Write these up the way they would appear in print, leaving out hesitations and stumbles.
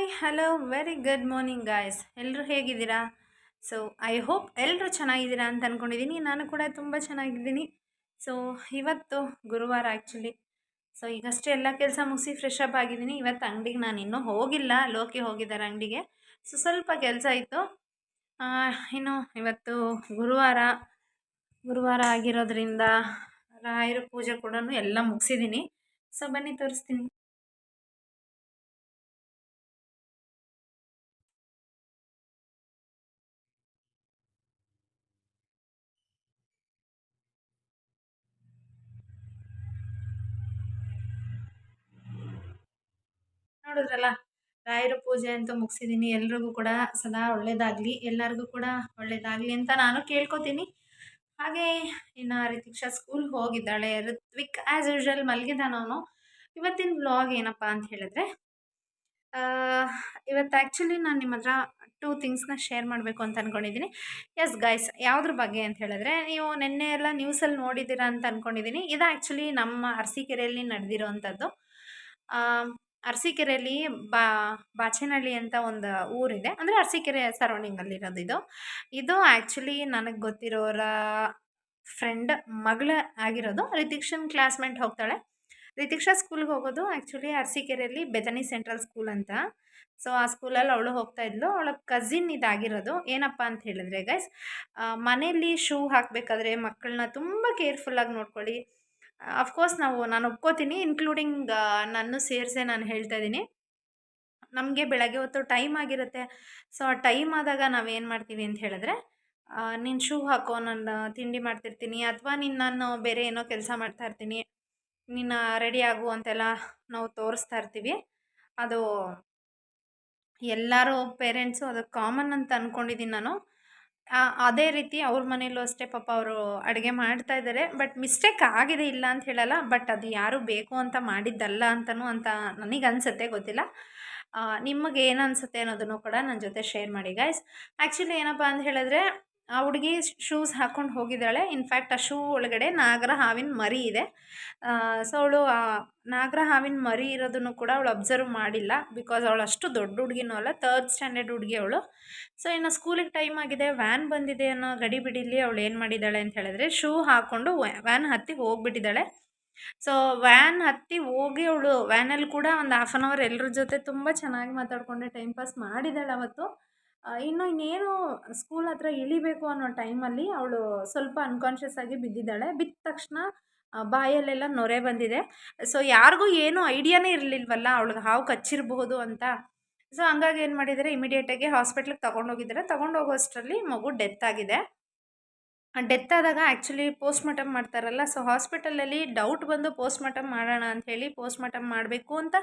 Hi hello very good morning guys. ಎಲ್ಲರೂ ಹೇಗಿದ್ದೀರಾ? So I hope ಎಲ್ಲರೂ ಚೆನ್ನಾಗಿದ್ದೀರಾ ಅಂತ ಅಂದ್ಕೊಂಡಿದ್ದೀನಿ. ನಾನು ಕೂಡ ತುಂಬ ಚೆನ್ನಾಗಿದ್ದೀನಿ. ಸೊ ಇವತ್ತು ಗುರುವಾರ ಆ್ಯಕ್ಚುಲಿ. ಸೊ ಈಗಷ್ಟೇ ಎಲ್ಲ ಕೆಲಸ ಮುಗಿಸಿ ಫ್ರೆಶ್ ಅಪ್ ಆಗಿದ್ದೀನಿ. ಇವತ್ತು ಅಂಗಡಿಗೆ ನಾನು ಇನ್ನೂ ಹೋಗಿಲ್ಲ, ಲೋಕಿ ಹೋಗಿದ್ದಾರೆ ಅಂಗಡಿಗೆ. ಸೊ ಸ್ವಲ್ಪ ಕೆಲಸ ಇತ್ತು. ಇನ್ನು ಇವತ್ತು ಗುರುವಾರ ಗುರುವಾರ ಆಗಿರೋದ್ರಿಂದ ರಾಯರ ಪೂಜೆ ಕೂಡ ಎಲ್ಲ ಮುಗಿಸಿದ್ದೀನಿ. ಸೊ ಬನ್ನಿ ತೋರಿಸ್ತೀನಿ. ನೋಡಿದ್ರಲ್ಲ, ರಾಯರ ಪೂಜೆ ಅಂತೂ ಮುಗಿಸಿದ್ದೀನಿ. ಎಲ್ರಿಗೂ ಕೂಡ ಸದಾ ಒಳ್ಳೇದಾಗಲಿ, ಎಲ್ಲರಿಗೂ ಕೂಡ ಒಳ್ಳೇದಾಗಲಿ ಅಂತ ನಾನು ಕೇಳ್ಕೊತೀನಿ. ಹಾಗೆ ಇನ್ನು ರಿತಿಕ್ಷಾ ಸ್ಕೂಲ್ಗೆ ಹೋಗಿದ್ದಾಳೆ. ಋತ್ವಿಕ್ ಆ್ಯಸ್ ಯೂಶ್ವಲ್ ಮಲಗಿದ್ದಾನ ಅವನು. ಇವತ್ತಿನ ವ್ಲಾಗ್ ಏನಪ್ಪ ಅಂತ ಹೇಳಿದ್ರೆ, ಇವತ್ತು ಆ್ಯಕ್ಚುಲಿ ನಾನು ನಿಮ್ಮ ಹತ್ರ 2 ಥಿಂಗ್ಸ್ನ ಶೇರ್ ಮಾಡಬೇಕು ಅಂತ ಅಂದ್ಕೊಂಡಿದ್ದೀನಿ. ಎಸ್ ಗೈಸ್, ಯಾವುದ್ರ ಬಗ್ಗೆ ಅಂತ ಹೇಳಿದ್ರೆ, ನೀವು ನಿನ್ನೆ ಎಲ್ಲ ನ್ಯೂಸಲ್ಲಿ ನೋಡಿದ್ದೀರಾ ಅಂತ ಅಂದ್ಕೊಂಡಿದ್ದೀನಿ. ಇದು ಆ್ಯಕ್ಚುಲಿ ನಮ್ಮ ಅರಸೀಕೆರೆಯಲ್ಲಿ ನಡೆದಿರೋ ಅಂಥದ್ದು. ಅರಸೀಕೆರೆಯಲ್ಲಿ ಬಾಚೇನಹಳ್ಳಿ ಅಂತ ಒಂದು ಊರಿದೆ. ಅಂದರೆ ಅರಸೀಕೆರೆ ಸರೌಂಡಿಂಗಲ್ಲಿರೋದು ಇದು. ಇದು ಆ್ಯಕ್ಚುಲಿ ನನಗೆ ಗೊತ್ತಿರೋರ ಫ್ರೆಂಡ್ ಮಗಳ ಆಗಿರೋದು. ರಿತಿಕ್ಷನ್ ಕ್ಲಾಸ್ಮೇಟ್ ಹೋಗ್ತಾಳೆ. ರಿತಿಕ್ಷಾ ಸ್ಕೂಲ್ಗೆ ಹೋಗೋದು ಆ್ಯಕ್ಚುಲಿ ಅರಸೀಕೆರೆಯಲ್ಲಿ ಬೆತನಿ ಸೆಂಟ್ರಲ್ ಸ್ಕೂಲ್ ಅಂತ. ಸೊ ಆ ಸ್ಕೂಲಲ್ಲಿ ಅವಳು ಹೋಗ್ತಾ ಇದ್ಲು. ಅವಳ ಕಸಿನ್ ಇದಾಗಿರೋದು. ಏನಪ್ಪ ಅಂತ ಹೇಳಿದ್ರೆ ಗೈಸ್, ಮನೆಯಲ್ಲಿ ಶೂ ಹಾಕಬೇಕಾದ್ರೆ ಮಕ್ಕಳನ್ನ ತುಂಬ ಕೇರ್ಫುಲ್ಲಾಗಿ ನೋಡ್ಕೊಳ್ಳಿ. ಅಫ್ಕೋರ್ಸ್ ನಾನು ಒಪ್ಕೋತೀನಿ, ಇನ್ಕ್ಲೂಡಿಂಗ್ ನನ್ನ ಸೇರಿಸೆ ನಾನು ಹೇಳ್ತಾ ಇದ್ದೀನಿ. ನಮಗೆ ಬೆಳಗ್ಗೆ ಹೊತ್ತು ಟೈಮ್ ಆಗಿರುತ್ತೆ. ಸೊ ಆ ಟೈಮ್ ಆದಾಗ ನಾವೇನು ಮಾಡ್ತೀವಿ ಅಂತ ಹೇಳಿದ್ರೆ, ನೀನು ಶೂ ಹಾಕೋ, ನಾನು ತಿಂಡಿ ಮಾಡ್ತಿರ್ತೀನಿ, ಅಥವಾ ನಾನು ಬೇರೆ ಏನೋ ಕೆಲಸ ಮಾಡ್ತಾ ಇರ್ತೀನಿ, ನೀನು ರೆಡಿ ಆಗು ಅಂತೆಲ್ಲ ನಾವು ತೋರಿಸ್ತಾ ಇರ್ತೀವಿ. ಅದು ಎಲ್ಲರೂ ಪೇರೆಂಟ್ಸು ಅದು ಕಾಮನ್ ಅಂತ ಅಂದ್ಕೊಂಡಿದ್ದೀನಿ ನಾನು. ಅದೇ ರೀತಿ ಅವ್ರ ಮನೇಲೂ ಅಷ್ಟೇ, ಪಾಪ ಅವರು ಅಡುಗೆ ಮಾಡ್ತಾ ಇದ್ದಾರೆ. ಬಟ್ ಮಿಸ್ಟೇಕ್ ಆಗಿದೆ, ಇಲ್ಲ ಅಂತ ಹೇಳಲ್ಲ. ಬಟ್ ಅದು ಯಾರು ಬೇಕು ಅಂತ ಮಾಡಿದ್ದಲ್ಲ ಅಂತಲೂ ಅಂತ ನನಗೆ ಅನಿಸುತ್ತೆ, ಗೊತ್ತಿಲ್ಲ. ನಿಮಗೆ ಏನು ಅನಿಸುತ್ತೆ ಅನ್ನೋದನ್ನು ಕೂಡ ನನ್ನ ಜೊತೆ ಶೇರ್ ಮಾಡಿ ಗೈಸ್. ಆ್ಯಕ್ಚುಲಿ ಏನಪ್ಪ ಅಂತ ಹೇಳಿದ್ರೆ, ಆ ಹುಡುಗಿ ಶೂಸ್ ಹಾಕ್ಕೊಂಡು ಹೋಗಿದ್ದಾಳೆ. ಇನ್ಫ್ಯಾಕ್ಟ್ ಆ ಶೂ ಒಳಗಡೆ ನಾಗರ ಹಾವಿನ ಮರಿ ಇದೆ. ಸೊ ಅವಳು ನಾಗರ ಹಾವಿನ ಮರಿ ಇರೋದನ್ನು ಕೂಡ ಅವಳು ಅಬ್ಸರ್ವ್ ಮಾಡಿಲ್ಲ. ಬಿಕಾಸ್ ಅವಳು ಅಷ್ಟು ದೊಡ್ಡ ಹುಡುಗಿನೂ ಅಲ್ಲ, 3rd ಸ್ಟ್ಯಾಂಡರ್ಡ್ ಹುಡುಗಿ ಅವಳು. ಸೊ ಇನ್ನು ಸ್ಕೂಲಿಗೆ ಟೈಮ್ ಆಗಿದೆ, ವ್ಯಾನ್ ಬಂದಿದೆ ಅನ್ನೋ ಗಡಿಬಿಡಿಲಿ ಅವಳು ಏನು ಮಾಡಿದ್ದಾಳೆ ಅಂತ ಹೇಳಿದ್ರೆ, ಶೂ ಹಾಕ್ಕೊಂಡು ವ್ಯಾನ್ ಹತ್ತಿ ಹೋಗ್ಬಿಟ್ಟಿದ್ದಾಳೆ. ಸೊ ವ್ಯಾನ್ ಹತ್ತಿ ಹೋಗಿ ಅವಳು ವ್ಯಾನಲ್ಲಿ ಕೂಡ ಒಂದು 1/2 hour ಎಲ್ಲರ ಜೊತೆ ತುಂಬ ಚೆನ್ನಾಗಿ ಮಾತಾಡಿಕೊಂಡೆ ಟೈಮ್ ಪಾಸ್ ಮಾಡಿದ್ದಾಳೆ ಅವತ್ತು. ಇನ್ನೇನು ಸ್ಕೂಲ್ ಹತ್ರ ಇಳಿಬೇಕು ಅನ್ನೋ ಟೈಮಲ್ಲಿ ಅವಳು ಸ್ವಲ್ಪ ಅನ್ಕಾನ್ಷಿಯಸ್ ಆಗಿ ಬಿದ್ದಿದ್ದಾಳೆ. ಬಿದ್ದ ತಕ್ಷಣ ಬಾಯಲ್ಲೆಲ್ಲ ನೊರೆ ಬಂದಿದೆ. ಸೊ ಯಾರಿಗೂ ಏನೂ ಐಡಿಯಾನೇ ಇರಲಿಲ್ವಲ್ಲ ಅವಳಿಗೆ ಹಾವು ಕಚ್ಚಿರಬಹುದು ಅಂತ. ಸೊ ಹಂಗಾಗಿ ಏನು ಮಾಡಿದ್ದಾರೆ, ಇಮಿಡಿಯೇಟಾಗಿ ಹಾಸ್ಪಿಟ್ಲಿಗೆ ತೊಗೊಂಡೋಗಿದ್ದಾರೆ. ತೊಗೊಂಡೋಗೋಷ್ಟರಲ್ಲಿ ಮಗು ಡೆತ್ ಆಗಿದೆ. ಡೆತ್ ಆದಾಗ ಆ್ಯಕ್ಚುಲಿ ಪೋಸ್ಟ್ಮಾರ್ಟಮ್ ಮಾಡ್ತಾರಲ್ಲ, ಸೊ ಹಾಸ್ಪಿಟಲಲ್ಲಿ ಡೌಟ್ ಬಂದು ಪೋಸ್ಟ್ಮಾರ್ಟಮ್ ಮಾಡೋಣ ಅಂಥೇಳಿ ಪೋಸ್ಟ್ಮಾರ್ಟಮ್ ಮಾಡಬೇಕು ಅಂತ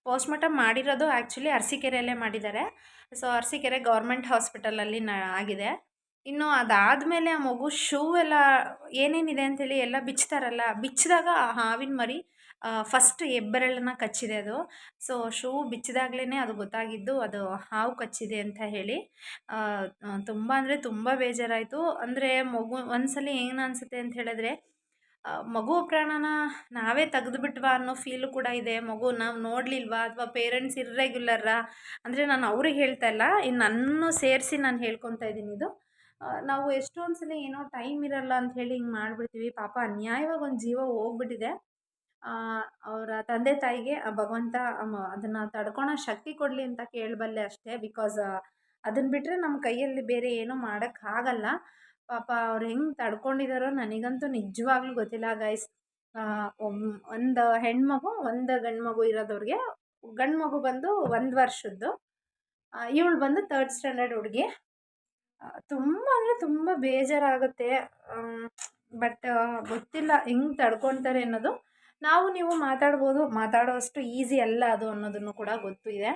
ಪೋಸ್ಟ್ಮಾರ್ಟಮ್ ಮಾಡಿರೋದು ಆ್ಯಕ್ಚುಲಿ ಅರಸೀಕೆರೆಯಲ್ಲೇ ಮಾಡಿದ್ದಾರೆ. ಸೊ ಅರಸೀಕೆರೆ ಗೌರ್ಮೆಂಟ್ ಹಾಸ್ಪಿಟಲಲ್ಲಿ ಆಗಿದೆ. ಇನ್ನು ಅದಾದಮೇಲೆ ಆ ಮಗು ಶೂ ಎಲ್ಲ ಏನೇನಿದೆ ಅಂಥೇಳಿ ಎಲ್ಲ ಬಿಚ್ತಾರಲ್ಲ, ಬಿಚ್ಚಿದಾಗ ಆ ಹಾವಿನ ಮರಿ ಫಸ್ಟ್ ಹೆಬ್ಬೆರಳನ್ನ ಕಚ್ಚಿದೆ ಅದು. ಸೊ ಶೂ ಬಿಚ್ಚಿದಾಗ್ಲೇ ಅದು ಗೊತ್ತಾಗಿದ್ದು ಅದು ಹಾವು ಕಚ್ಚಿದೆ ಅಂತ ಹೇಳಿ. ತುಂಬ ಅಂದರೆ ತುಂಬ ಬೇಜಾರಾಯಿತು. ಅಂದರೆ ಮಗು ಒಂದ್ಸಲ ಏನು ಅನಿಸುತ್ತೆ ಅಂತ ಹೇಳಿದ್ರೆ, ಮಗು ಪ್ರಾಣನ ನಾವೇ ತೆಗೆದುಬಿಟ್ವಾ ಅನ್ನೋ ಫೀಲು ಕೂಡ ಇದೆ. ಮಗು ನಾವು ನೋಡಲಿಲ್ವಾ, ಅಥವಾ ಪೇರೆಂಟ್ಸ್ ಇರ್ರೆಗ್ಯುಲರಾ, ಅಂದರೆ ನಾನು ಅವ್ರಿಗೆ ಹೇಳ್ತಾ ಇಲ್ಲ, ಇನ್ನು ನನ್ನನ್ನು ಸೇರಿಸಿ ನಾನು ಹೇಳ್ಕೊತಾ ಇದ್ದೀನಿ ಇದು. ನಾವು ಎಷ್ಟೊಂದು ಸಲ ಏನೋ ಟೈಮ್ ಇರಲ್ಲ ಅಂಥೇಳಿ ಹಿಂಗೆ ಮಾಡಿಬಿಡ್ತೀವಿ. ಪಾಪ ಅನ್ಯಾಯವಾಗಿ ಒಂದು ಜೀವ ಹೋಗ್ಬಿಟ್ಟಿದೆ. ಅವರ ತಂದೆ ತಾಯಿಗೆ ಆ ಭಗವಂತ ಅದನ್ನು ತಡ್ಕೊಳೋ ಶಕ್ತಿ ಕೊಡಲಿ ಅಂತ ಕೇಳಬಲ್ಲೆ ಅಷ್ಟೇ. ಬಿಕಾಸ್ ಅದನ್ನು ಬಿಟ್ಟರೆ ನಮ್ಮ ಕೈಯಲ್ಲಿ ಬೇರೆ ಏನೂ ಮಾಡೋಕ್ಕಾಗಲ್ಲ. ಪಾಪ ಅವ್ರು ಹೆಂಗೆ ತಡ್ಕೊಂಡಿದ್ದಾರೋ ನನಗಂತೂ ನಿಜವಾಗ್ಲೂ ಗೊತ್ತಿಲ್ಲ ಗೈಸ್. ಒಂದು ಹೆಣ್ಮಗು, ಒಂದು ಗಂಡು ಮಗು ಇರೋದವ್ರಿಗೆ. ಗಂಡು ಮಗು ಬಂದು 1 ವರ್ಷದ್ದು, ಇವಳು ಬಂದು 3rd ಸ್ಟ್ಯಾಂಡರ್ಡ್ ಹುಡುಗಿ. ತುಂಬ ಅಂದರೆ ತುಂಬ ಬೇಜಾರಾಗುತ್ತೆ. ಬಟ್ ಗೊತ್ತಿಲ್ಲ ಹೆಂಗೆ ತಡ್ಕೊತಾರೆ ಅನ್ನೋದು. ನೀವು ಮಾತಾಡ್ಬೋದು, ಮಾತಾಡೋಷ್ಟು ಈಸಿ ಅಲ್ಲ ಅದು ಅನ್ನೋದನ್ನು ಕೂಡ ಗೊತ್ತು ಇದೆ.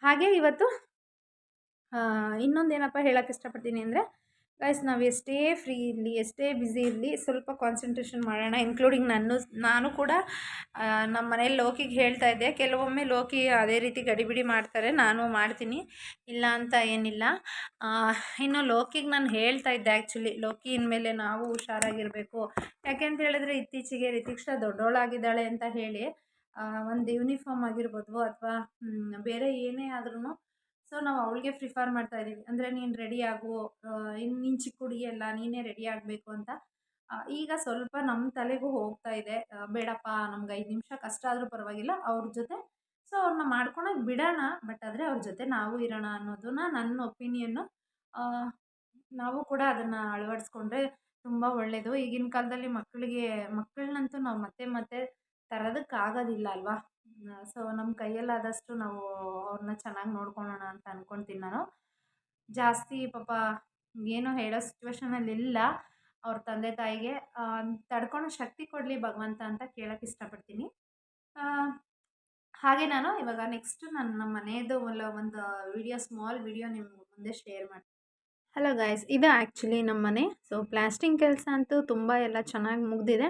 ಹಾಗೆ ಇವತ್ತು ಇನ್ನೊಂದೇನಪ್ಪ ಹೇಳೋಕ್ಕೆ ಇಷ್ಟಪಡ್ತೀನಿ ಅಂದರೆ, ಗೈಸ್, ನಾವು ಎಷ್ಟೇ ಫ್ರೀ ಇರಲಿ, ಎಷ್ಟೇ ಬ್ಯುಸಿ ಇರಲಿ, ಸ್ವಲ್ಪ ಕಾನ್ಸಂಟ್ರೇಷನ್ ಮಾಡೋಣ. ಇನ್ಕ್ಲೂಡಿಂಗ್ ನಾನು ಕೂಡ ನಮ್ಮ ಮನೇಲಿ ಲೋಕಿಗೆ ಹೇಳ್ತಾ ಇದ್ದೆ. ಕೆಲವೊಮ್ಮೆ ಲೋಕಿ ಅದೇ ರೀತಿ ಗಡಿಬಿಡಿ ಮಾಡ್ತಾರೆ, ನಾನು ಮಾಡ್ತೀನಿ, ಇಲ್ಲ ಅಂತ ಏನಿಲ್ಲ. ಇನ್ನು ಲೋಕಿಗೆ ನಾನು ಹೇಳ್ತಾ ಇದ್ದೆ ಆ್ಯಕ್ಚುಲಿ, ಲೋಕಿ ಇನ್ಮೇಲೆ ನಾವು ಹುಷಾರಾಗಿರಬೇಕು. ಯಾಕೆಂತ ಹೇಳಿದ್ರೆ, ಇತ್ತೀಚೆಗೆ ರಿತಿಕ್ಷಾ ದೊಡ್ಡೋಳಾಗಿದ್ದಾಳೆ ಅಂತ ಹೇಳಿ ಒಂದು ಯೂನಿಫಾರ್ಮ್ ಆಗಿರ್ಬೋದು, ಅಥವಾ ಬೇರೆ ಏನೇ ಆದ್ರೂ ಸೊ ನಾವು ಅವಳಿಗೆ ಪ್ರಿಫರ್ ಮಾಡ್ತಾ ಇದ್ದೀವಿ. ಅಂದರೆ ನೀನು ರೆಡಿ ಆಗು, ಇನ್ನು ನೀನು ಚಿಕ್ಕ ಹುಡುಗಿ ಅಲ್ಲ, ನೀನೇ ರೆಡಿ ಆಗಬೇಕು ಅಂತ. ಈಗ ಸ್ವಲ್ಪ ನಮ್ಮ ತಲೆಗೂ ಹೋಗ್ತಾ ಇದೆ, ಬೇಡಪ್ಪ ನಮ್ಗೆ 5 ನಿಮಿಷ ಕಷ್ಟ ಆದರೂ ಪರವಾಗಿಲ್ಲ ಅವ್ರ ಜೊತೆ, ಸೊ ಅವ್ರನ್ನ ಮಾಡ್ಕೊಳಕ್ಕೆ ಬಿಡೋಣ, ಬಟ್ ಆದರೆ ಅವ್ರ ಜೊತೆ ನಾವು ಇರೋಣ ಅನ್ನೋದನ್ನ ನನ್ನ ಒಪಿನಿಯನ್ನು. ನಾವು ಕೂಡ ಅದನ್ನು ಅಳವಡಿಸ್ಕೊಂಡ್ರೆ ತುಂಬ ಒಳ್ಳೆಯದು. ಈಗಿನ ಕಾಲದಲ್ಲಿ ಮಕ್ಕಳನ್ನಂತೂ ನಾವು ಮತ್ತೆ ಮತ್ತೆ ತರೋದಕ್ಕಾಗೋದಿಲ್ಲ ಅಲ್ವಾ. ಸೊ ನಮ್ಮ ಕೈಯಲ್ಲಾದಷ್ಟು ನಾವು ಅವ್ರನ್ನ ಚೆನ್ನಾಗಿ ನೋಡ್ಕೊಳ್ಳೋಣ ಅಂತ ಅಂದ್ಕೊಳ್ತೀನಿ ನಾನು. ಜಾಸ್ತಿ ಪಾಪ ಏನೋ ಹೇಳೋ ಸಿಚುವೇಶನಲ್ಲಿ ಇಲ್ಲ ಅವ್ರ ತಂದೆ ತಾಯಿಗೆ. ತಡ್ಕೊಳೋ ಶಕ್ತಿ ಕೊಡಲಿ ಭಗವಂತ ಅಂತ ಕೇಳೋಕ್ಕೆ ಇಷ್ಟಪಡ್ತೀನಿ. ಹಾಗೆ ನಾನು ಇವಾಗ ನೆಕ್ಸ್ಟ್ ನಮ್ಮ ಮನೆಯದು ಒಂದು ಸ್ಮಾಲ್ ವಿಡಿಯೋ ನಿಮ್ಮ ಮುಂದೆ ಶೇರ್ ಮಾಡ್ತೀನಿ. ಹಲೋ ಗಾಯ್ಸ್, ಇದು ಆ್ಯಕ್ಚುಲಿ ನಮ್ಮ ಮನೆ. ಸೊ ಪ್ಲಾಸ್ಟಿಂಗ್ ಕೆಲಸ ಅಂತೂ ತುಂಬ ಎಲ್ಲ ಚೆನ್ನಾಗಿ ಮುಗಿದಿದೆ.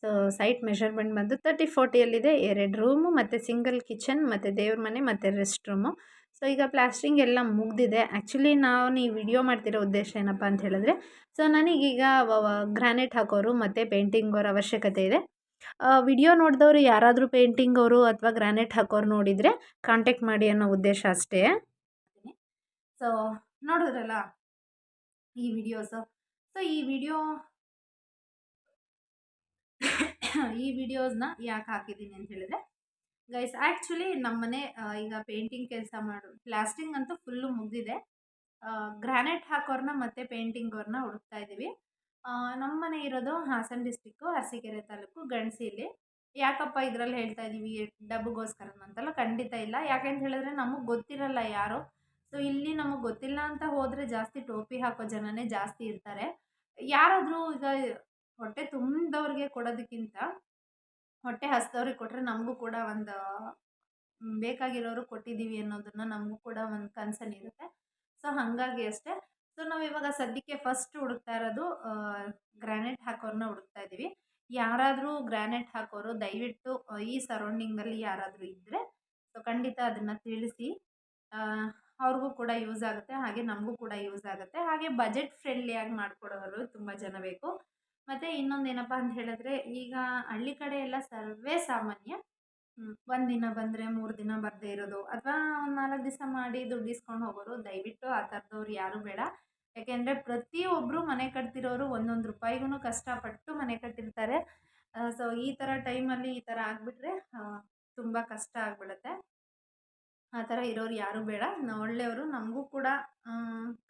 ಸೊ ಸೈಟ್ ಮೆಷರ್ಮೆಂಟ್ ಬಂದು 30-40ಯಲ್ಲಿದೆ. 2 ರೂಮು ಮತ್ತು ಸಿಂಗಲ್ ಕಿಚನ್ ಮತ್ತು ದೇವ್ರ ಮನೆ ಮತ್ತು ರೆಸ್ಟ್ ರೂಮು. ಸೊ ಈಗ ಪ್ಲಾಸ್ಟ್ರಿಂಗ್ ಎಲ್ಲ ಮುಗಿದಿದೆ. ಆ್ಯಕ್ಚುಲಿ ನಾನು ಈ ವಿಡಿಯೋ ಮಾಡ್ತಿರೋ ಉದ್ದೇಶ ಏನಪ್ಪ ಅಂತ ಹೇಳಿದ್ರೆ, ಸೊ ನನಗೀಗ ಗ್ರಾನೈಟ್ ಹಾಕೋರು ಮತ್ತು ಪೇಂಟಿಂಗ್ ಅವರ ಅವಶ್ಯಕತೆ ಇದೆ. ವಿಡಿಯೋ ನೋಡಿದವರು ಯಾರಾದರೂ ಪೇಂಟಿಂಗ್ ಅವರು ಅಥವಾ ಗ್ರಾನೈಟ್ ಹಾಕೋರು ನೋಡಿದರೆ ಕಾಂಟ್ಯಾಕ್ಟ್ ಮಾಡಿ ಅನ್ನೋ ಉದ್ದೇಶ ಅಷ್ಟೇ. ಸೊ ನೋಡಿದ್ರಲ್ಲ ಈ ವಿಡಿಯೋಸು. ಸೊ ಈ ವಿಡಿಯೋಸ್ನ ಯಾಕೆ ಹಾಕಿದ್ದೀನಿ ಅಂತ ಹೇಳಿದ್ರೆ, ಗೈಸ್ ಆ್ಯಕ್ಚುಲಿ ನಮ್ಮನೆ ಈಗ ಪೇಂಟಿಂಗ್ ಕೆಲಸ ಪ್ಲಾಸ್ಟಿಂಗ್ ಅಂತೂ ಫುಲ್ಲು ಮುಗಿದಿದೆ. ಗ್ರಾನೈಟ್ ಹಾಕೋರನ್ನ ಮತ್ತು ಪೇಂಟಿಂಗ್ ಅವ್ರನ್ನ ಹುಡುಕ್ತಾ ಇದ್ದೀವಿ. ನಮ್ಮ ಮನೆ ಇರೋದು ಹಾಸನ ಡಿಸ್ಟಿಕ್ಕು, ಅರಸೀಕೆರೆ ತಾಲೂಕು, ಗಣಸಿಲಿ. ಯಾಕಪ್ಪ ಇದರಲ್ಲಿ ಹೇಳ್ತಾ ಇದ್ದೀವಿ ಡಬ್ಗೋಸ್ಕರ ಅಂತಲ್ಲ, ಖಂಡಿತ ಇಲ್ಲ. ಯಾಕೆಂತ ಹೇಳಿದ್ರೆ ನಮಗೆ ಗೊತ್ತಿರಲ್ಲ ಯಾರು. ಸೊ ಇಲ್ಲಿ ನಮಗೆ ಗೊತ್ತಿಲ್ಲ ಅಂತ ಹೋದರೆ ಜಾಸ್ತಿ ಟೋಪಿ ಹಾಕೋ ಜನನೇ ಜಾಸ್ತಿ ಇರ್ತಾರೆ. ಯಾರಾದರೂ ಈಗ ಹೊಟ್ಟೆ ತುಂಬಿದವ್ರಿಗೆ ಕೊಡೋದಕ್ಕಿಂತ ಹೊಟ್ಟೆ ಹಸ್ದವ್ರಿಗೆ ಕೊಟ್ಟರೆ ನಮಗೂ ಕೂಡ ಒಂದು ಬೇಕಾಗಿರೋರು ಕೊಟ್ಟಿದ್ದೀವಿ ಅನ್ನೋದನ್ನು ನಮಗೂ ಕೂಡ ಒಂದು ಕನ್ಸರ್ನ್ ಇರುತ್ತೆ. ಸೊ ಹಾಗಾಗಿ ಅಷ್ಟೇ. ಸೊ ನಾವು ಇವಾಗ ಸದ್ಯಕ್ಕೆ ಫಸ್ಟ್ ಹುಡುಕ್ತಾ ಇರೋದು ಗ್ರಾನೈಟ್ ಹಾಕೋರನ್ನ ಹುಡುಕ್ತಾ ಇದ್ದೀವಿ. ಯಾರಾದರೂ ಗ್ರಾನೈಟ್ ಹಾಕೋರು ದಯವಿಟ್ಟು ಈ ಸರೌಂಡಿಂಗಲ್ಲಿ ಯಾರಾದರೂ ಇದ್ದರೆ ಸೊ ಖಂಡಿತ ಅದನ್ನು ತಿಳಿಸಿ. ಅವ್ರಿಗೂ ಕೂಡ ಯೂಸ್ ಆಗುತ್ತೆ, ಹಾಗೆ ನಮಗೂ ಕೂಡ ಯೂಸ್ ಆಗುತ್ತೆ. ಹಾಗೆ ಬಜೆಟ್ ಫ್ರೆಂಡ್ಲಿಯಾಗಿ ಮಾಡಿಕೊಡೋರು ತುಂಬ ಜನ ಬೇಕು. ಮತ್ತು ಇನ್ನೊಂದೇನಪ್ಪ ಅಂತ ಹೇಳಿದ್ರೆ, ಈಗ ಹಳ್ಳಿ ಕಡೆ ಎಲ್ಲ ಸರ್ವೇ ಸಾಮಾನ್ಯ 1 ದಿನ ಬಂದರೆ 3 ದಿನ ಬರದೇ ಇರೋದು, ಅಥವಾ ಒಂದು 4 ದಿವಸ ಮಾಡಿ ದುಡ್ಡು ಇಸ್ಕೊಂಡು ಹೋಗೋರು. ದಯವಿಟ್ಟು ಆ ಥರದವ್ರು ಯಾರೂ ಬೇಡ. ಯಾಕೆಂದರೆ ಪ್ರತಿಯೊಬ್ಬರು ಮನೆ ಕಟ್ತಿರೋರು ಒಂದೊಂದು ರೂಪಾಯಿಗೂ ಕಷ್ಟಪಟ್ಟು ಮನೆ ಕಟ್ಟಿರ್ತಾರೆ. ಸೊ ಈ ಥರ ಟೈಮಲ್ಲಿ ಈ ಥರ ಆಗಿಬಿಟ್ರೆ ತುಂಬ ಕಷ್ಟ ಆಗಿಬಿಡುತ್ತೆ. ಆ ಥರ ಇರೋರು ಯಾರೂ ಬೇಡ. ಒಳ್ಳೆಯವರು, ನಮಗೂ ಕೂಡ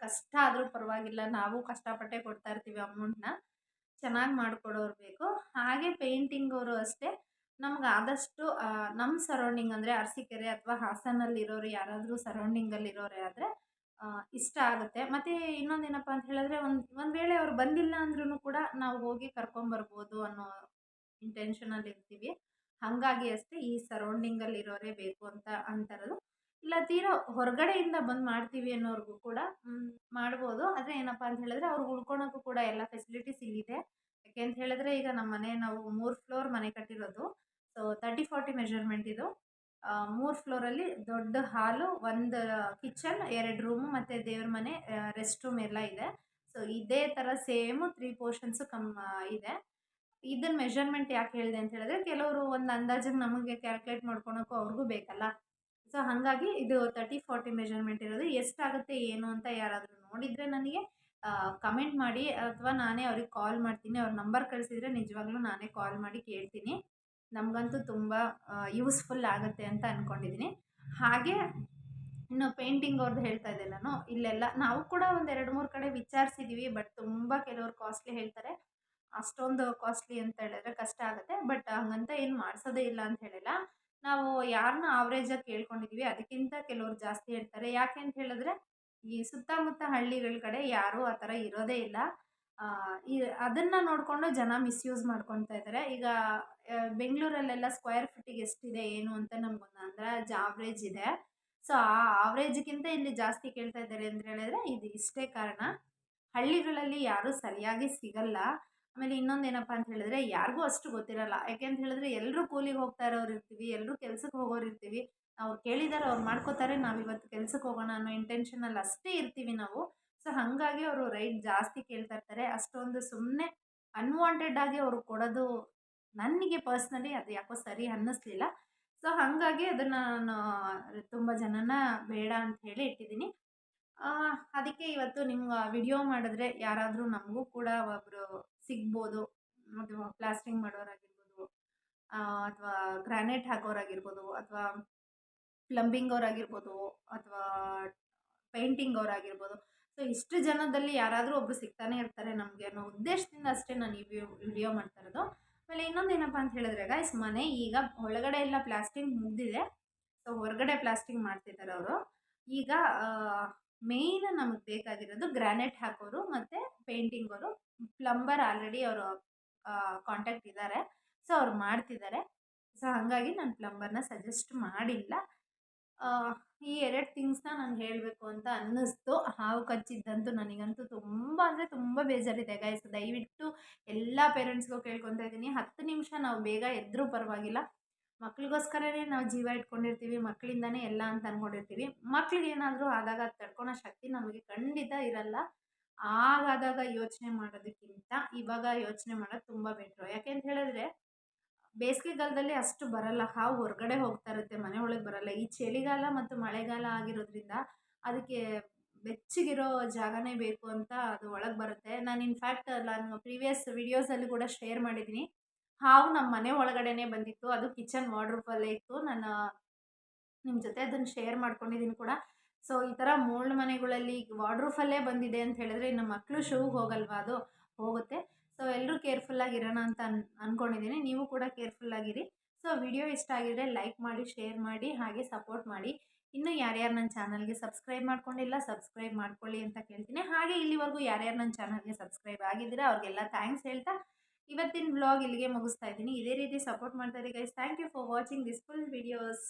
ಕಷ್ಟ ಆದರೂ ಪರವಾಗಿಲ್ಲ, ನಾವು ಕಷ್ಟಪಟ್ಟೆ ಕೊಡ್ತಾ ಇರ್ತೀವಿ ಅಮೌಂಟನ್ನ. ಚೆನ್ನಾಗಿ ಮಾಡಿಕೊಡೋರು ಬೇಕು. ಹಾಗೆ ಪೇಂಟಿಂಗ್ ಅವರು ಅಷ್ಟೇ. ನಮ್ಗೆ ಆದಷ್ಟು ನಮ್ಮ ಸರೌಂಡಿಂಗ್ ಅಂದರೆ ಅರಸೀಕೆರೆ ಅಥವಾ ಹಾಸನಲ್ಲಿರೋರು ಯಾರಾದರೂ ಸರೌಂಡಿಂಗಲ್ಲಿರೋರೇ ಆದರೆ ಇಷ್ಟ ಆಗುತ್ತೆ. ಮತ್ತು ಇನ್ನೊಂದೇನಪ್ಪ ಅಂತ ಹೇಳಿದ್ರೆ, ಒಂದು ವೇಳೆ ಅವ್ರು ಬಂದಿಲ್ಲ ಅಂದ್ರೂ ಕೂಡ ನಾವು ಹೋಗಿ ಕರ್ಕೊಂಬರ್ಬೋದು ಅನ್ನೋ ಇಂಟೆನ್ಷನಲ್ಲಿ ಇರ್ತೀವಿ. ಹಾಗಾಗಿ ಅಷ್ಟೇ ಈ ಸರೌಂಡಿಂಗಲ್ಲಿರೋರೇ ಬೇಕು ಅಂತ ಅಂತಾರದು. ಇಲ್ಲ ತೀರಾ ಹೊರಗಡೆಯಿಂದ ಬಂದು ಮಾಡ್ತೀವಿ ಅನ್ನೋರ್ಗೂ ಕೂಡ ಮಾಡ್ಬೋದು. ಆದರೆ ಏನಪ್ಪ ಅಂತ ಹೇಳಿದ್ರೆ ಅವ್ರಿಗೆ ಉಳ್ಕೊಳೋಕ್ಕೂ ಕೂಡ ಎಲ್ಲ ಫೆಸಿಲಿಟೀಸ್ ಇಲ್ಲಿದೆ. ಯಾಕೆ ಅಂತ ಹೇಳಿದ್ರೆ, ಈಗ ನಮ್ಮ ಮನೆ ನಾವು 3 ಫ್ಲೋರ್ ಮನೆ ಕಟ್ಟಿರೋದು. ಸೊ 30-40 ಮೆಷರ್ಮೆಂಟ್ ಇದು. 3 ಫ್ಲೋರಲ್ಲಿ ದೊಡ್ಡ ಹಾಲು, 1 ಕಿಚನ್, 2 ರೂಮು ಮತ್ತು ದೇವ್ರ ಮನೆ, ರೆಸ್ಟ್ ರೂಮ್ ಎಲ್ಲ ಇದೆ. ಸೊ ಇದೇ ಥರ ಸೇಮು 3 ಪೋರ್ಷನ್ಸು ಇದೆ. ಇದನ್ನ ಮೆಷರ್ಮೆಂಟ್ ಯಾಕೆ ಹೇಳಿದೆ ಅಂತ ಹೇಳಿದ್ರೆ, ಕೆಲವರು ಒಂದು ಅಂದಾಜಿಗೆ ನಮಗೆ ಕ್ಯಾಲ್ಕುಲೇಟ್ ಮಾಡ್ಕೊಳಕ್ಕೂ ಅವ್ರಿಗೂ ಬೇಕಲ್ಲ. ಸೊ ಹಾಗಾಗಿ ಇದು 30-40 ಮೆಷರ್ಮೆಂಟ್ ಇರೋದು. ಎಷ್ಟಾಗುತ್ತೆ ಏನು ಅಂತ ಯಾರಾದರೂ ನೋಡಿದರೆ ನನಗೆ ಕಮೆಂಟ್ ಮಾಡಿ, ಅಥವಾ ನಾನೇ ಅವ್ರಿಗೆ ಕಾಲ್ ಮಾಡ್ತೀನಿ. ಅವ್ರ ನಂಬರ್ ಕಳಿಸಿದರೆ ನಿಜವಾಗ್ಲೂ ನಾನೇ ಕಾಲ್ ಮಾಡಿ ಕೇಳ್ತೀನಿ. ನಮಗಂತೂ ತುಂಬ ಯೂಸ್ಫುಲ್ ಆಗುತ್ತೆ ಅಂತ ಅಂದ್ಕೊಂಡಿದ್ದೀನಿ. ಹಾಗೆ ಇನ್ನು ಪೇಂಟಿಂಗ್ ಅವ್ರದ್ದು ಹೇಳ್ತಾ ಇದ್ದೆ ನಾನು. ಇಲ್ಲೆಲ್ಲ ನಾವು ಕೂಡ ಒಂದು 2-3 ಕಡೆ ವಿಚಾರಿಸಿದ್ದೀವಿ. ಬಟ್ ತುಂಬ ಕೆಲವರು ಕಾಸ್ಟ್ಲಿ ಹೇಳ್ತಾರೆ. ಅಷ್ಟೊಂದು ಕಾಸ್ಟ್ಲಿ ಅಂತ ಹೇಳಿದ್ರೆ ಕಷ್ಟ ಆಗುತ್ತೆ. ಬಟ್ ಹಂಗಂತ ಏನು ಮಾಡಿಸೋದೇ ಇಲ್ಲ ಅಂತ ಹೇಳಿಲ್ಲ. ನಾವು ಯಾರನ್ನ ಆವ್ರೇಜಾಗಿ ಕೇಳ್ಕೊಂಡಿದ್ದೀವಿ, ಅದಕ್ಕಿಂತ ಕೆಲವರು ಜಾಸ್ತಿ ಹೇಳ್ತಾರೆ. ಯಾಕೆ ಅಂತ ಹೇಳಿದ್ರೆ, ಈ ಸುತ್ತಮುತ್ತ ಹಳ್ಳಿಗಳ ಕಡೆ ಯಾರೂ ಆ ಥರ ಇರೋದೇ ಇಲ್ಲ. ಅದನ್ನು ನೋಡಿಕೊಂಡು ಜನ ಮಿಸ್ಯೂಸ್ ಮಾಡ್ಕೊತಾ ಇದ್ದಾರೆ. ಈಗ ಬೆಂಗಳೂರಲ್ಲೆಲ್ಲ ಸ್ಕ್ವೇರ್ ಫೀಟಿಗೆ ಎಷ್ಟಿದೆ ಏನು ಅಂತ ನಮಗೊಂದು ಅಂದಾಜು ಆವ್ರೇಜ್ ಇದೆ. ಸೊ ಆ ಆವ್ರೇಜ್ಗಿಂತ ಇಲ್ಲಿ ಜಾಸ್ತಿ ಕೇಳ್ತಾ ಇದ್ದಾರೆ ಅಂತ ಹೇಳಿದ್ರೆ ಇದು ಇಷ್ಟೇ ಕಾರಣ. ಹಳ್ಳಿಗಳಲ್ಲಿ ಯಾರೂ ಸರಿಯಾಗಿ ಸಿಗಲ್ಲ. ಆಮೇಲೆ ಇನ್ನೊಂದೇನಪ್ಪ ಅಂತ ಹೇಳಿದ್ರೆ, ಯಾರಿಗೂ ಅಷ್ಟು ಗೊತ್ತಿರಲ್ಲ. ಯಾಕೆ ಅಂತ ಹೇಳಿದ್ರೆ ಎಲ್ಲರೂ ಕೂಲಿಗೆ ಹೋಗ್ತಾ ಇರೋರು ಇರ್ತೀವಿ, ಎಲ್ಲರೂ ಕೆಲ್ಸಕ್ಕೆ ಹೋಗೋರು ಇರ್ತೀವಿ. ಅವ್ರು ಕೇಳಿದ್ದಾರೆ, ಅವ್ರು ಮಾಡ್ಕೋತಾರೆ, ನಾವಿವತ್ತು ಕೆಲ್ಸಕ್ಕೆ ಹೋಗೋಣ ಅನ್ನೋ ಇಂಟೆನ್ಷನಲ್ಲಿ ಅಷ್ಟೇ ಇರ್ತೀವಿ ನಾವು. ಸೊ ಹಾಗಾಗಿ ಅವರು ರೈಟ್ ಜಾಸ್ತಿ ಕೇಳ್ತಾ ಇರ್ತಾರೆ. ಅಷ್ಟೊಂದು ಸುಮ್ಮನೆ ಅನ್ವಾಂಟೆಡ್ ಆಗಿ ಅವರು ಕೊಡೋದು ನನಗೆ ಪರ್ಸ್ನಲಿ ಅದು ಯಾಕೋ ಸರಿ ಅನ್ನಿಸ್ಲಿಲ್ಲ. ಸೊ ಹಾಗಾಗಿ ಅದನ್ನು ನಾನು ತುಂಬ ಜನನ ಬೇಡ ಅಂತ ಹೇಳಿ ಇಟ್ಟಿದ್ದೀನಿ. ಅದಕ್ಕೆ ಇವತ್ತು ನಿಮ್ಗೆ ವಿಡಿಯೋ ಮಾಡಿದ್ರೆ ಯಾರಾದರೂ ನಮಗೂ ಕೂಡ ಒಬ್ಬರು ಸಿಗ್ಬೋದು. ಅದು ಪ್ಲಾಸ್ಟ್ರಿಂಗ್ ಮಾಡೋರಾಗಿರ್ಬೋದು, ಅಥವಾ ಗ್ರಾನೈಟ್ ಹಾಕೋರಾಗಿರ್ಬೋದು, ಅಥವಾ ಪ್ಲಂಬಿಂಗ್ ಅವರಾಗಿರ್ಬೋದು, ಅಥವಾ ಪೇಂಟಿಂಗ್ ಅವರಾಗಿರ್ಬೋದು. ಸೊ ಇಷ್ಟು ಜನದಲ್ಲಿ ಯಾರಾದರೂ ಒಬ್ಬರು ಸಿಗ್ತಾನೆ ಇರ್ತಾರೆ ನಮಗೆ ಅನ್ನೋ ಉದ್ದೇಶದಿಂದ ಅಷ್ಟೇ ನಾನು ಈ ವಿಡಿಯೋ ಮಾಡ್ತಾ ಇರೋದು. ಆಮೇಲೆ ಇನ್ನೊಂದೇನಪ್ಪ ಅಂತ ಹೇಳಿದ್ರೆ ಗೈಸ್, ಮನೆ ಈಗ ಒಳಗಡೆ ಎಲ್ಲ ಪ್ಲಾಸ್ಟಿಂಗ್ ಮುಗಿದಿದೆ. ಸೊ ಹೊರಗಡೆ ಪ್ಲಾಸ್ಟಿಂಗ್ ಮಾಡ್ತಿದ್ದಾರೆ ಅವರು. ಈಗ ಮೇಯ್ನ್ ನಮಗೆ ಬೇಕಾಗಿರೋದು ಗ್ರಾನೈಟ್ ಹಾಕೋರು ಮತ್ತು ಪೇಂಟಿಂಗ್ ಅವರು. ಪ್ಲಂಬರ್ ಆಲ್ರೆಡಿ ಅವರು ಕಾಂಟ್ಯಾಕ್ಟ್ ಇದ್ದಾರೆ. ಸೊ ಅವ್ರು ಮಾಡ್ತಿದ್ದಾರೆ. ಸೊ ಹಾಗಾಗಿ ನಾನು ಪ್ಲಂಬರ್ನ ಸಜೆಸ್ಟ್ ಮಾಡಿಲ್ಲ. ಈ 2 ಥಿಂಗ್ಸ್ನ ನಾನು ಹೇಳಬೇಕು ಅಂತ ಅನ್ನಿಸ್ತು. ಹಾವು ಕಚ್ಚಿದ್ದಂತೂ ನನಗಂತೂ ತುಂಬ ಅಂದರೆ ತುಂಬ ಬೇಜಾರಿದೆ ಗೈಸ್. ದಯವಿಟ್ಟು ಎಲ್ಲ ಪೇರೆಂಟ್ಸ್ಗೂ ಕೇಳ್ಕೊತಾ ಇದ್ದೀನಿ, 10 ನಿಮಿಷ ನಾವು ಬೇಗ ಎದ್ದರೂ ಪರವಾಗಿಲ್ಲ. ಮಕ್ಳಿಗೋಸ್ಕರನೇ ನಾವು ಜೀವ ಇಟ್ಕೊಂಡಿರ್ತೀವಿ, ಮಕ್ಕಳಿಂದನೇ ಎಲ್ಲ ಅಂತ ಅಂದ್ಕೊಂಡಿರ್ತೀವಿ. ಮಕ್ಳಿಗೇನಾದರೂ ಆದಾಗ ಅದು ತಡ್ಕೊಳೋ ಶಕ್ತಿ ನಮಗೆ ಖಂಡಿತ ಇರಲ್ಲ. ಆಗಾದಾಗ ಯೋಚನೆ ಮಾಡೋದಕ್ಕಿಂತ ಇವಾಗ ಯೋಚನೆ ಮಾಡೋದು ತುಂಬ ಬೆಟ್ರು. ಯಾಕೆ ಅಂತ ಹೇಳಿದ್ರೆ ಬೇಸಿಗೆಗಾಲದಲ್ಲಿ ಅಷ್ಟು ಬರಲ್ಲ, ಹಾವು ಹೊರಗಡೆ ಹೋಗ್ತಾ ಇರುತ್ತೆ, ಮನೆ ಒಳಗೆ ಬರಲ್ಲ. ಈ ಚಳಿಗಾಲ ಮತ್ತು ಮಳೆಗಾಲ ಆಗಿರೋದ್ರಿಂದ ಅದಕ್ಕೆ ಬೆಚ್ಚಗಿರೋ ಜಾಗನೇ ಬೇಕು ಅಂತ ಅದು ಒಳಗೆ ಬರುತ್ತೆ. ನಾನು ಇನ್ಫ್ಯಾಕ್ಟ್ ನಾನು ಪ್ರೀವಿಯಸ್ ವಿಡಿಯೋಸಲ್ಲಿ ಕೂಡ ಶೇರ್ ಮಾಡಿದ್ದೀನಿ. ಹಾವು ನಮ್ಮ ಮನೆ ಒಳಗಡೆನೇ ಬಂದಿತ್ತು. ಅದು ಕಿಚನ್ ವಾರ್ಡ್ರೋಬಲ್ಲೇ ಇತ್ತು. ನಾನು ನಿಮ್ಮ ಜೊತೆ ಅದನ್ನು ಶೇರ್ ಮಾಡ್ಕೊಂಡಿದ್ದೀನಿ ಕೂಡ. ಸೊ ಈ ಥರ ಮೋಲ್ಡ್ ಮನೆಗಳಲ್ಲಿ ವಾರ್ಡ್ರೋಬಲ್ಲೇ ಬಂದಿದೆ ಅಂತ ಹೇಳಿದ್ರೆ ಇನ್ನು ಮಕ್ಕಳು ಶೂಗೆ ಹೋಗಲ್ವಾ, ಅದು ಹೋಗುತ್ತೆ. ಸೊ ಎಲ್ಲರೂ ಕೇರ್ಫುಲ್ಲಾಗಿರೋಣ ಅಂತ ಅಂದ್ಕೊಂಡಿದ್ದೀನಿ. ನೀವು ಕೂಡ ಕೇರ್ಫುಲ್ಲಾಗಿರಿ. ಸೊ ವಿಡಿಯೋ ಇಷ್ಟ ಆಗಿದ್ರೆ ಲೈಕ್ ಮಾಡಿ, ಶೇರ್ ಮಾಡಿ, ಹಾಗೆ ಸಪೋರ್ಟ್ ಮಾಡಿ. ಇನ್ನೂ ಯಾರ್ಯಾರು ನನ್ನ ಚಾನಲ್ಗೆ ಸಬ್ಸ್ಕ್ರೈಬ್ ಮಾಡ್ಕೊಂಡಿಲ್ಲ ಸಬ್ಸ್ಕ್ರೈಬ್ ಮಾಡ್ಕೊಳ್ಳಿ ಅಂತ ಕೇಳ್ತೀನಿ. ಹಾಗೆ ಇಲ್ಲಿವರೆಗೂ ಯಾರ್ಯಾರು ನನ್ನ ಚಾನಲ್ಗೆ ಸಬ್ಸ್ಕ್ರೈಬ್ ಆಗಿದ್ದೀರಾ ಅವ್ರಿಗೆಲ್ಲ ಥ್ಯಾಂಕ್ಸ್ ಹೇಳ್ತಾ ಇವತ್ತಿನ ವ್ಲಾಗ್ ಇಲ್ಲಿಗೆ ಮುಗಿಸ್ತಾ ಇದ್ದೀನಿ. ಇದೇ ರೀತಿ ಸಪೋರ್ಟ್ ಮಾಡ್ತಾ ಇರಿ guys. Thank you for watching this full videos.